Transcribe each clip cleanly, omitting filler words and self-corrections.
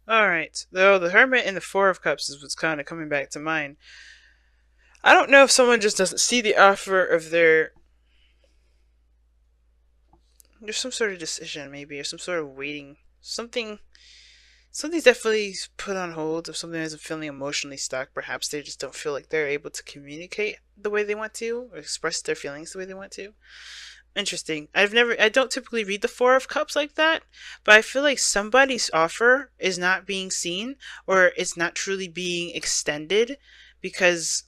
Alright. Though the Hermit and the Four of Cups is what's kind of coming back to mind. I don't know if someone just doesn't see the offer of there's some sort of decision maybe, or some sort of waiting. Something's definitely put on hold. If something isn't feeling emotionally stuck, perhaps they just don't feel like they're able to communicate the way they want to, or express their feelings the way they want to. Interesting. I don't typically read the Four of Cups like that, but I feel like somebody's offer is not being seen, or it's not truly being extended, because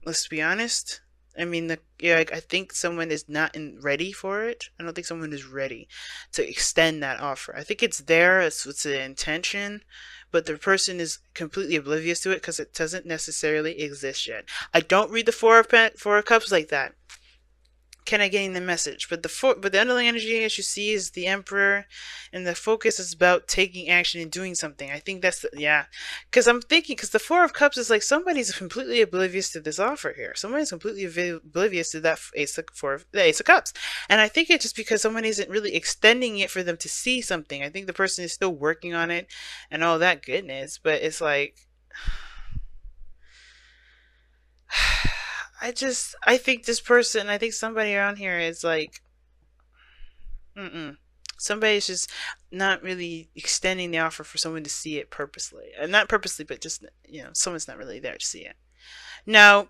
let's be honest. I mean, I think someone is not ready for it. I don't think someone is ready to extend that offer. I think it's there. It's an intention, but the person is completely oblivious to it because it doesn't necessarily exist yet. I don't read the Four of Cups like that. Can I gain the message? But the underlying energy, as you see, is the Emperor, and the focus is about taking action and doing something. I think yeah, because I'm thinking, because the Four of Cups is like somebody's completely oblivious to this offer here. Somebody's completely oblivious to that the Ace of Cups, and I think it's just because someone isn't really extending it for them to see something. I think the person is still working on it, and all that goodness, but it's like. I think this person, I think somebody around here is like, mm-mm. Somebody's just not really extending the offer for someone to see it purposely. Not purposely, but just, someone's not really there to see it. Now,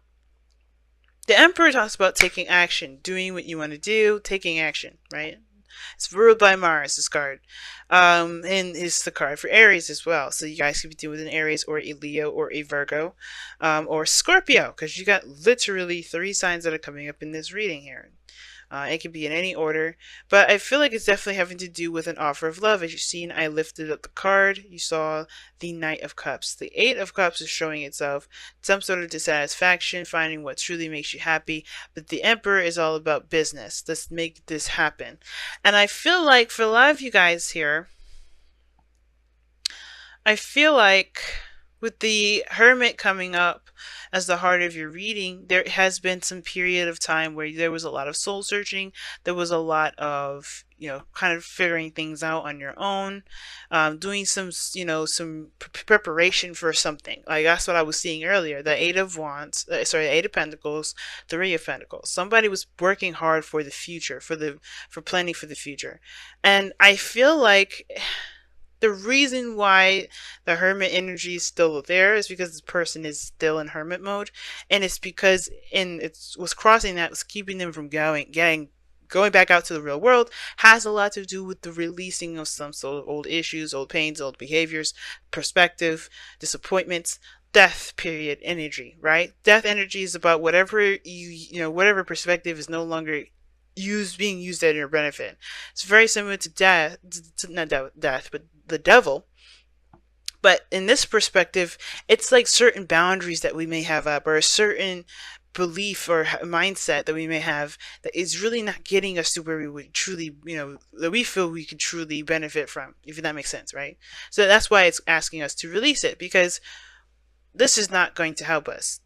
the Emperor talks about taking action, doing what you want to do, taking action, right? It's ruled by Mars, this card. And it's the card for Aries as well. So you guys could be dealing with an Aries or a Leo or a Virgo, or Scorpio, because you got literally 3 signs that are coming up in this reading here. It can be in any order, but I feel like it's definitely having to do with an offer of love. As you've seen, I lifted up the card. You saw the Knight of Cups. The Eight of Cups is showing itself some sort of dissatisfaction, finding what truly makes you happy. But the Emperor is all about business. Let's make this happen. And I feel like for a lot of you guys here, I feel like with the Hermit coming up as the heart of your reading, there has been some period of time where there was a lot of soul searching. There was a lot of, kind of figuring things out on your own, doing some preparation for something. Like that's what I was seeing earlier. The Eight of Wands, Eight of Pentacles, Three of Pentacles. Somebody was working hard for the future, for planning for the future. And I feel like the reason why the hermit energy is still there is because this person is still in hermit mode, and it's because it's what's crossing that was keeping them from going back out to the real world has a lot to do with the releasing of some sort of old issues, old pains, old behaviors, perspective, disappointments, death period energy, right? Death energy is about whatever whatever perspective is no longer being used at your benefit. It's very similar to death, not death, but the devil. But in this perspective, it's like certain boundaries that we may have up, or a certain belief or mindset that we may have that is really not getting us to where we would truly, that we feel we could truly benefit from, if that makes sense, right? So that's why it's asking us to release it, because this is not going to help us.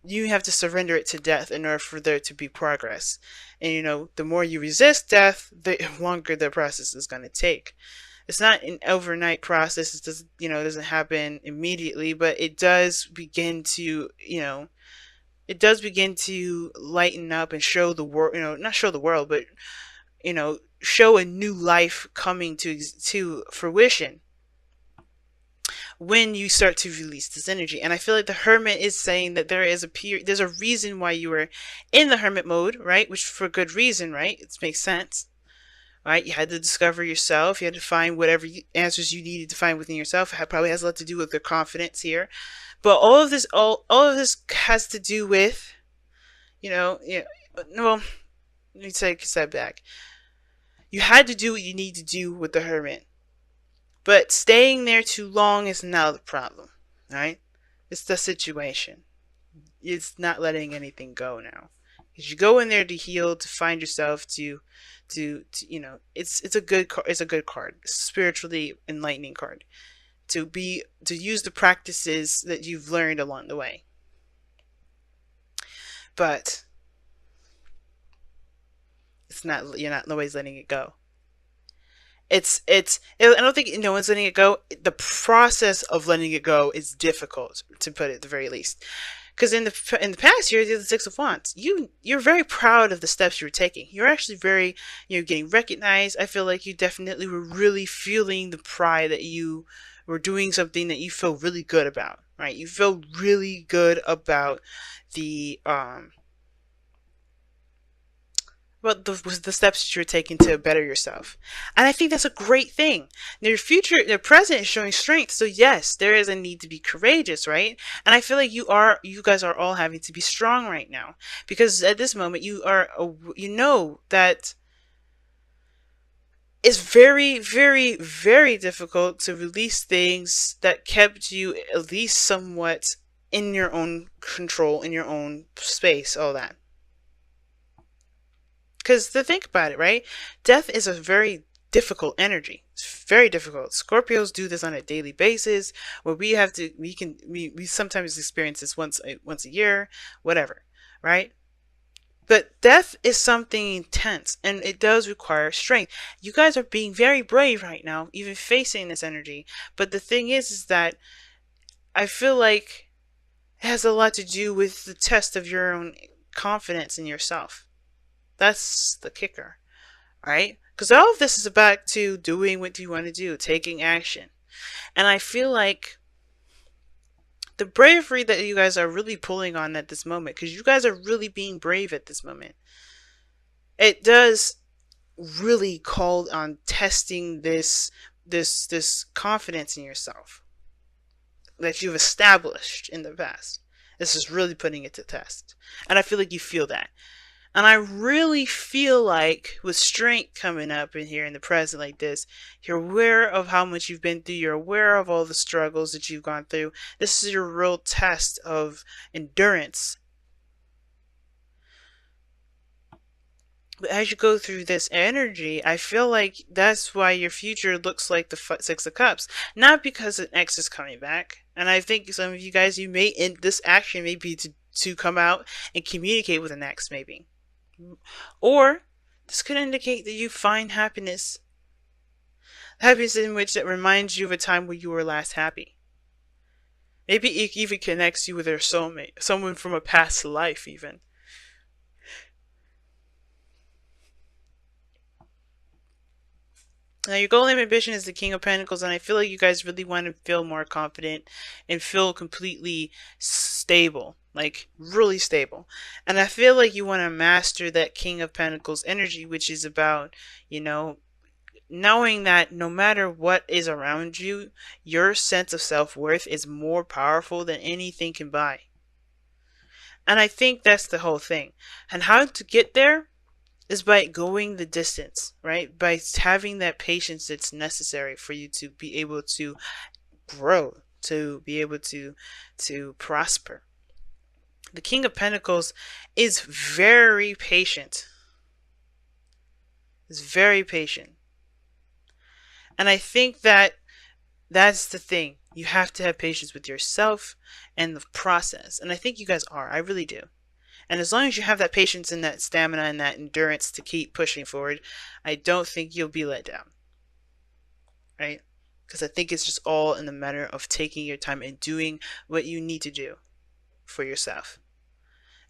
You have to surrender it to death in order for there to be progress. And the more you resist death, the longer the process is going to take. It's not an overnight process. It doesn't happen immediately, but it does begin to, lighten up and show the world, not show the world, but, show a new life coming to fruition when you start to release this energy. And I feel like the hermit is saying that there's a reason why you were in the hermit mode, right? Which for good reason, right? It makes sense. Right? You had to discover yourself. You had to find whatever answers you needed to find within yourself. It probably has a lot to do with the confidence here. But all of this has to do with, well, let me take a step back. You had to do what you need to do with the hermit. But staying there too long is not the problem, right? It's the situation. It's not letting anything go now. Because you go in there to heal, to find yourself, it's a good card. It's a good card. It's a spiritually enlightening card. To use the practices that you've learned along the way. But nobody's letting it go. I don't think no one's letting it go. The process of letting it go is difficult, to put it at the very least. Because in the past year, you're the Six of Wands. You're very proud of the steps you were taking. You're actually very, you're getting recognized. I feel like you definitely were really feeling the pride that you were doing something that you feel really good about, right? You feel really good about the the steps that you're taking to better yourself. And I think that's a great thing. Now, your future, the present is showing strength. So yes, there is a need to be courageous, right? And I feel like you guys are all having to be strong right now, because at this moment you know that it's very, very, very difficult to release things that kept you at least somewhat in your own control, in your own space, all that. Because to think about it, right? Death is a very difficult energy. It's very difficult. Scorpios do this on a daily basis, where we sometimes experience this once a year, whatever, right? But death is something intense, and it does require strength. You guys are being very brave right now, even facing this energy. But the thing is that I feel like it has a lot to do with the test of your own confidence in yourself. That's the kicker, right? Because all of this is about to doing what you want to do, taking action. And I feel like the bravery that you guys are really pulling on at this moment, because you guys are really being brave at this moment, it does really call on testing this confidence in yourself that you've established in the past. This is really putting it to test. And I feel like you feel that. And I really feel like with strength coming up in here in the present like this, you're aware of how much you've been through. You're aware of all the struggles that you've gone through. This is your real test of endurance. But as you go through this energy, I feel like that's why your future looks like the Six of Cups. Not because an ex is coming back. And I think some of you guys, you may, in this action may be to come out and communicate with an ex, maybe. Or this could indicate that you find happiness. Happiness in which that reminds you of a time where you were last happy. Maybe it even connects you with your soulmate, someone from a past life even. Now, your goal and ambition is the King of Pentacles, and I feel like you guys really want to feel more confident and feel completely stable, like really stable. And I feel like you want to master that King of Pentacles energy, which is about, knowing that no matter what is around you, your sense of self-worth is more powerful than anything can buy. And I think that's the whole thing. And how to get there is by going the distance, right? By having that patience that's necessary for you to be able to grow, to be able to prosper. The King of Pentacles is very patient. Is very patient. And I think that that's the thing. You have to have patience with yourself and the process. And I think you guys are. I really do. And as long as you have that patience and that stamina and that endurance to keep pushing forward, I don't think you'll be let down. Right? Because I think it's just all in the matter of taking your time and doing what you need to do for yourself.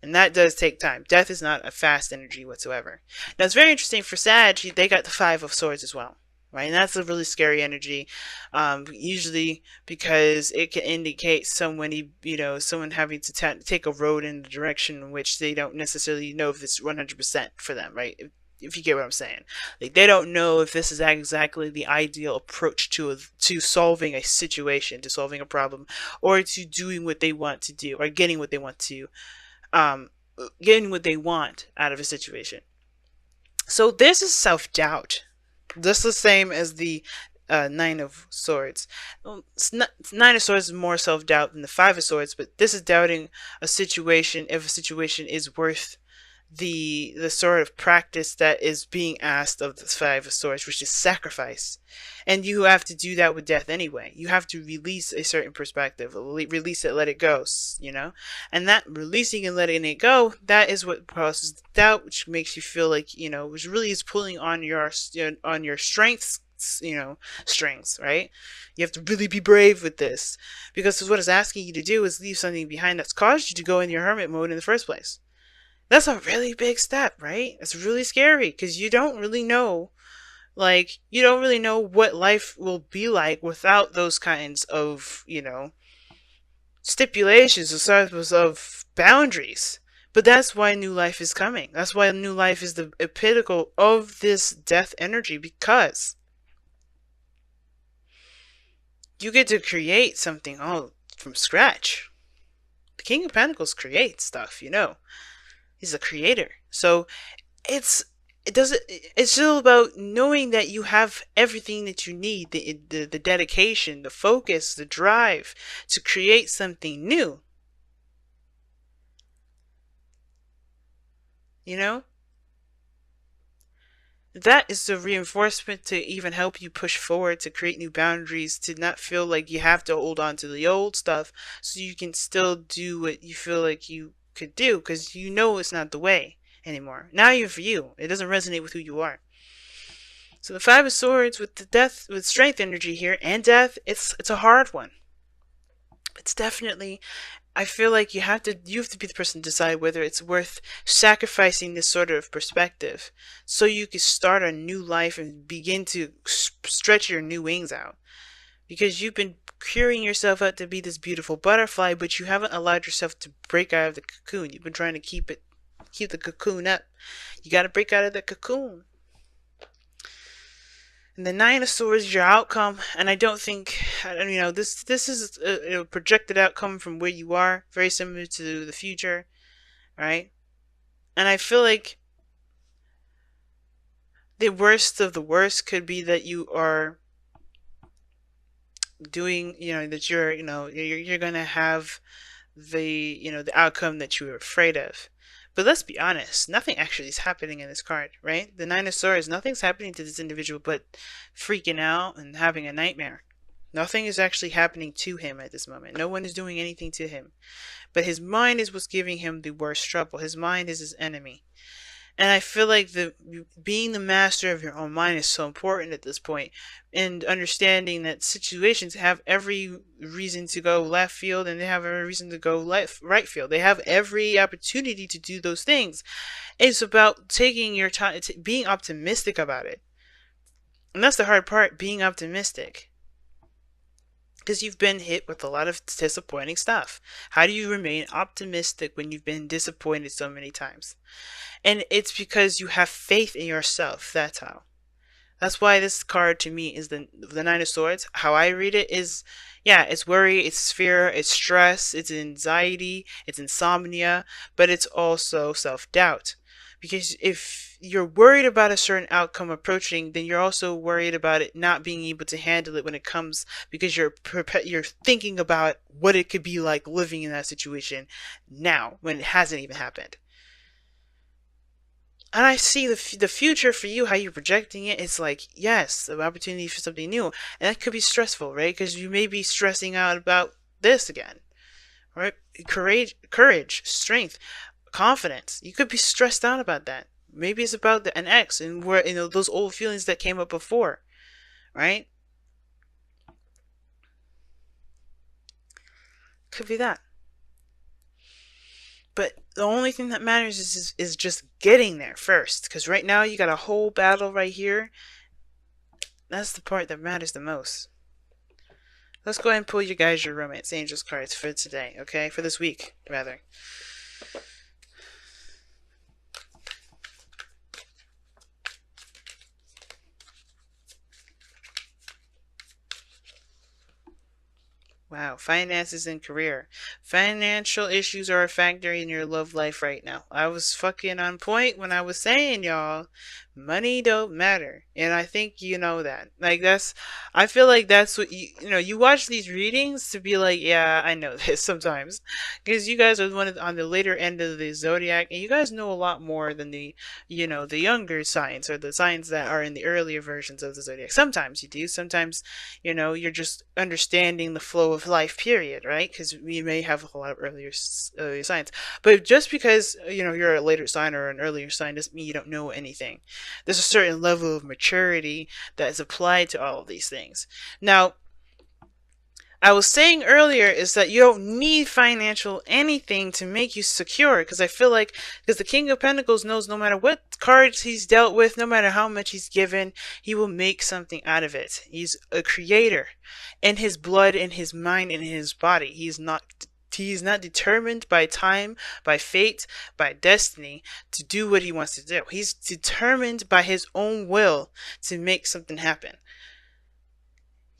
And that does take time. Death is not a fast energy whatsoever. Now, it's very interesting for Sag, they got the Five of Swords as well. Right? And that's a really scary energy, usually because it can indicate someone having to take a road in the direction in which they don't necessarily know if it's 100% for them, right? If you get what I'm saying. Like, they don't know if this is exactly the ideal approach to solving a situation, to solving a problem, or to doing what they want to do, or getting what they want to, getting what they want out of a situation. So this is self-doubt. This is the same as the Nine of Swords. Nine of Swords is more self-doubt than the Five of Swords, but this is doubting a situation, if a situation is worth the sort of practice that is being asked of the Five of Swords, which is sacrifice. And you have to do that with death anyway. You have to release a certain perspective, release it, let it go, And that releasing and letting it go, that is what causes doubt, which makes you feel like, which really is pulling on your strengths strings, right? You have to really be brave with this, because what it's asking you to do is leave something behind that's caused you to go in your hermit mode in the first place. That's a really big step, right? It's really scary because you don't really know, like, you don't really know what life will be like without those kinds of, stipulations or sorts of boundaries. But that's why new life is coming. That's why new life is the epitome of this death energy, because you get to create something all from scratch. The King of Pentacles creates stuff. He's a creator. So it's it's still about knowing that you have everything that you need, the dedication, the focus, the drive to create something new. You know? That is the reinforcement to even help you push forward, to create new boundaries, to not feel like you have to hold on to the old stuff so you can still do what you feel like you could do, because you know it's not the way anymore. Now you're for you. It doesn't resonate with who you are. So the Five of Swords with the death, with strength energy here and death, it's a hard one. It's definitely, I feel like you have to be the person to decide whether it's worth sacrificing this sort of perspective so you can start a new life and begin to stretch your new wings out. Because you've been curing yourself out to be this beautiful butterfly, but you haven't allowed yourself to break out of the cocoon. You've been trying to keep the cocoon up. You got to break out of the cocoon. And the Nine of Swords is your outcome, and I don't think, this is a projected outcome from where you are, very similar to the future, right? And I feel like the worst of the worst could be that you are doing, that you're gonna have the outcome that you were afraid of. But let's be honest, nothing actually is happening in this card, right? The Nine of Swords, nothing's happening to this individual but freaking out and having a nightmare. Nothing is actually happening to him at this moment. No one is doing anything to him. But his mind is what's giving him the worst trouble. His mind is his enemy. And I feel like being the master of your own mind is so important at this point, and understanding that situations have every reason to go left field and they have every reason to go right field. They have every opportunity to do those things. It's about taking your time, being optimistic about it. And that's the hard part, being optimistic. Because you've been hit with a lot of disappointing stuff. How do you remain optimistic when you've been disappointed so many times? And it's because you have faith in yourself. That's how. That's why this card to me is the Nine of Swords. How I read it is, yeah, it's worry, it's fear, it's stress, it's anxiety, it's insomnia, but it's also self-doubt. Because if you're worried about a certain outcome approaching, then you're also worried about it not being able to handle it when it comes, because you're thinking about what it could be like living in that situation now when it hasn't even happened. And I see the future for you, how you're projecting it. It's like, yes, the opportunity for something new. And that could be stressful, right? Because you may be stressing out about this again, right? Courage, strength, confidence. You could be stressed out about that. Maybe it's about an ex and where, those old feelings that came up before, right? Could be that. But the only thing that matters is just getting there first. Because right now you got a whole battle right here. That's the part that matters the most. Let's go ahead and pull you guys your romance angels cards for today, okay? For this week, rather. Wow, finances and career. Financial issues are a factor in your love life right now. I was fucking on point when I was saying, y'all, money don't matter. And I think you know that. Like, I feel like that's what you watch these readings to be like, yeah, I know this sometimes. Because you guys are on the later end of the zodiac, and you guys know a lot more than the younger signs, or the signs that are in the earlier versions of the zodiac. Sometimes you do. Sometimes, you're just understanding the flow of life, period, right? Because we may have a lot of earlier signs, but just because you're a later sign or an earlier sign doesn't mean you don't know anything. There's a certain level of maturity that is applied to all of these things. Now, I was saying earlier is that you don't need financial anything to make you secure, because I feel like, because the King of Pentacles knows no matter what cards he's dealt with, no matter how much he's given, he will make something out of it. He's a creator in his blood, in his mind, in his body. He's not determined by time, by fate, by destiny to do what he wants to do. He's determined by his own will to make something happen.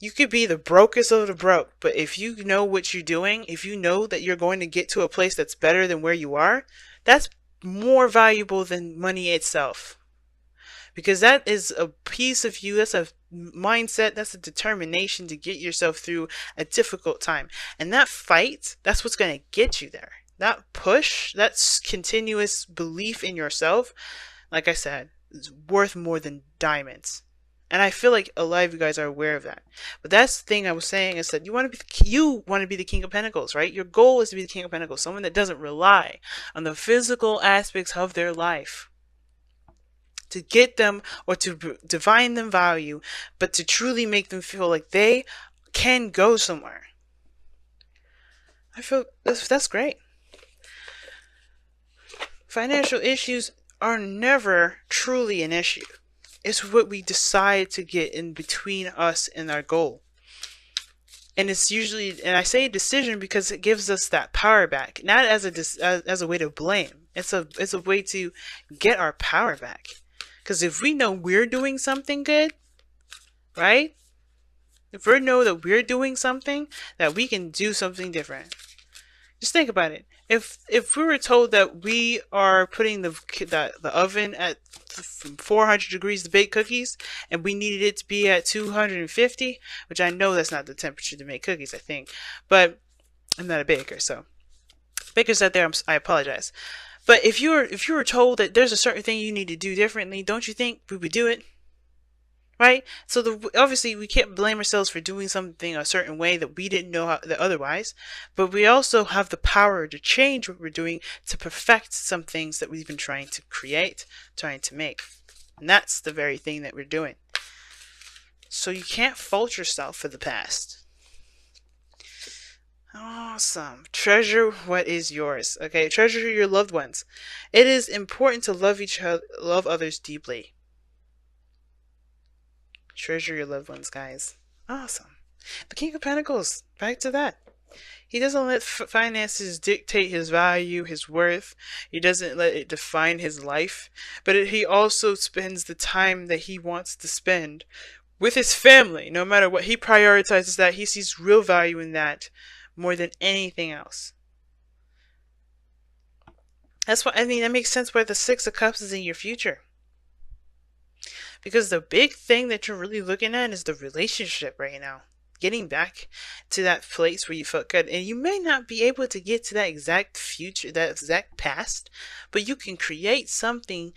You could be the brokest of the broke, but if you know what you're doing, if you know that you're going to get to a place that's better than where you are, that's more valuable than money itself. Because that is a piece of you, that's a mindset, that's a determination to get yourself through a difficult time. And that fight, that's what's going to get you there. That push, that continuous belief in yourself, like I said, is worth more than diamonds. And I feel like a lot of you guys are aware of that. But that's the thing I was saying, is that you want to be the King of Pentacles, right? Your goal is to be the King of Pentacles, someone that doesn't rely on the physical aspects of their life to get them or to divine them value, but to truly make them feel like they can go somewhere. I feel that's great. Financial issues are never truly an issue. It's what we decide to get in between us and our goal. And it's usually, and I say decision because it gives us that power back, not as a way to blame. It's a way to get our power back. Because if we know we're doing something good, right? If we know that we're doing something, that we can do something different. Just think about it. If we were told that we are putting the oven at 400 degrees to bake cookies, and we needed it to be at 250, which I know that's not the temperature to make cookies, I think, but I'm not a baker, so bakers out there, I apologize. But if you were told that there's a certain thing you need to do differently, don't you think we would do it? Right? So obviously we can't blame ourselves for doing something a certain way that we didn't know otherwise, but we also have the power to change what we're doing to perfect some things that we've been trying to create, trying to make. And that's the very thing that we're doing. So you can't fault yourself for the past. Awesome. Treasure what is yours. Okay, treasure your loved ones. It is important to love others deeply. Treasure your loved ones, guys. Awesome. The King of Pentacles. Back to that. He doesn't let finances dictate his value, his worth. He doesn't let it define his life. But he also spends the time that he wants to spend with his family. No matter what, he prioritizes that. He sees real value in that more than anything else. That's what I mean. That makes sense why the Six of Cups is in your future. Because the big thing that you're really looking at is the relationship right now. Getting back to that place where you felt good. And you may not be able to get to that exact future, that exact past, but you can create something,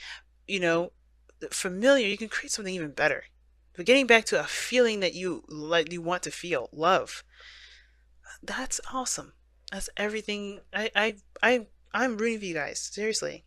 familiar. You can create something even better. But getting back to a feeling that you want to feel, love. That's awesome. That's everything. I'm rooting for you guys. Seriously.